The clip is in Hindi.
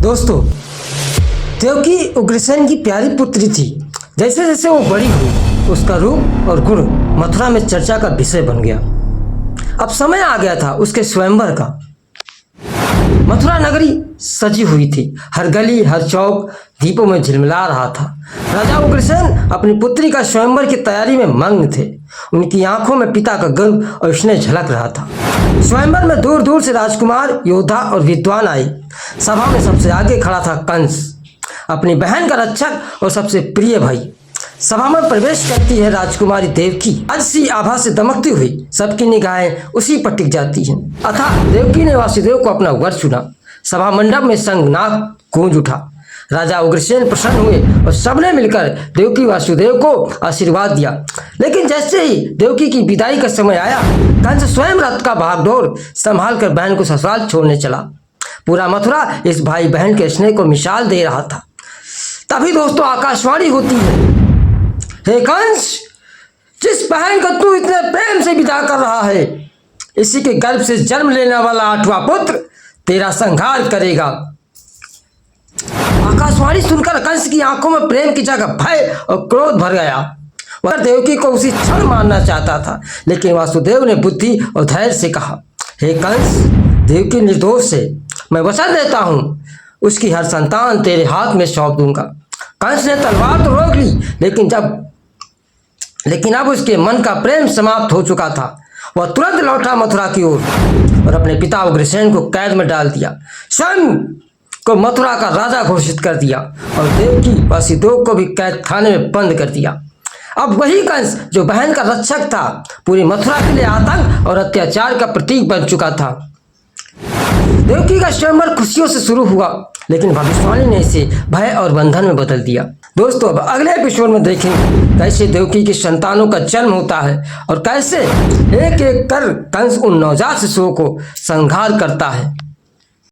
दोस्तों, देवकी उग्रसेन की प्यारी पुत्री थी। जैसे जैसे वो बड़ी हुई उसका रूप और गुण मथुरा में चर्चा का विषय बन गया। अब समय आ गया था उसके स्वयंवर का। मथुरा नगरी सजी हुई थी, हर गली हर चौक दीपों में झिलमिला रहा था। राजा उग्रसेन अपनी पुत्री का स्वयंवर की तैयारी में मग्न थे। उनकी आंखों में पिता का गर्व और स्नेह झलक रहा था। स्वयंवर में दूर दूर से राजकुमार, योद्धा और विद्वान आए। सभा में सबसे आगे खड़ा था कंस, अपनी बहन का रक्षक और सबसे प्रिय भाई। सभा में प्रवेश करती है राजकुमारी देवकी। आज सी आभा से दमकती हुई सबकी निगाहें उसी पर टिक जाती हैं। अतः देवकी ने वासुदेव को अपना वर चुना। सभा मंडप में संगनाद गूंज उठा। राजा उग्रसेन प्रसन्न हुए और सबने मिलकर देवकी वासुदेव को आशीर्वाद दिया। लेकिन जैसे ही देवकी की विदाई का समय आया, कंस स्वयं रथ का भागदौड़ संभाल कर बहन को ससुराल छोड़ने चला। पूरा मथुरा इस भाई बहन के स्नेह को मिसाल दे रहा था। तभी दोस्तों आकाशवाणी होती है, हे कंस, जिस बहन को तू इतने प्रेम से विदा कर रहा है, इसी के गर्भ से जन्म लेने वाला 8वां पुत्र तेरा संहार करेगा। आकाशवाणी सुनकर कंस की आंखों में प्रेम की जगह भय और क्रोध भर गया। वह देवकी को उसी क्षण मारना चाहता था, लेकिन वासुदेव ने बुद्धि और धैर्य से कहा, हे कंस, देवकी निर्दोष है, मैं वचन देता हूँ उसकी हर संतान तेरे हाथ में सौंप दूंगा। कंस ने तलवार तो रोक ली, लेकिन अब उसके मन का प्रेम समाप्त हो चुका था। वह तुरंत लौटा मथुरा की ओर और अपने पिता उग्रसेन को कैद में डाल दिया। स्वयं को मथुरा का राजा घोषित कर दिया और देवकी वासुदेव को भी कैद खाने में बंद कर दिया। अब वही कंस जो बहन का रक्षक था, पूरी मथुरा के लिए आतंक और अत्याचार का प्रतीक बन चुका था। देवकी का स्वयंवर खुशियों से शुरू हुआ, लेकिन भविष्यवाणी ने इसे भय और बंधन में बदल दिया। दोस्तों, अब अगले एपिसोड में देखेंगे कैसे देवकी की संतानों का जन्म होता है और कैसे एक एक कर कंस उन नवजात शिशुओं को संहार करता है।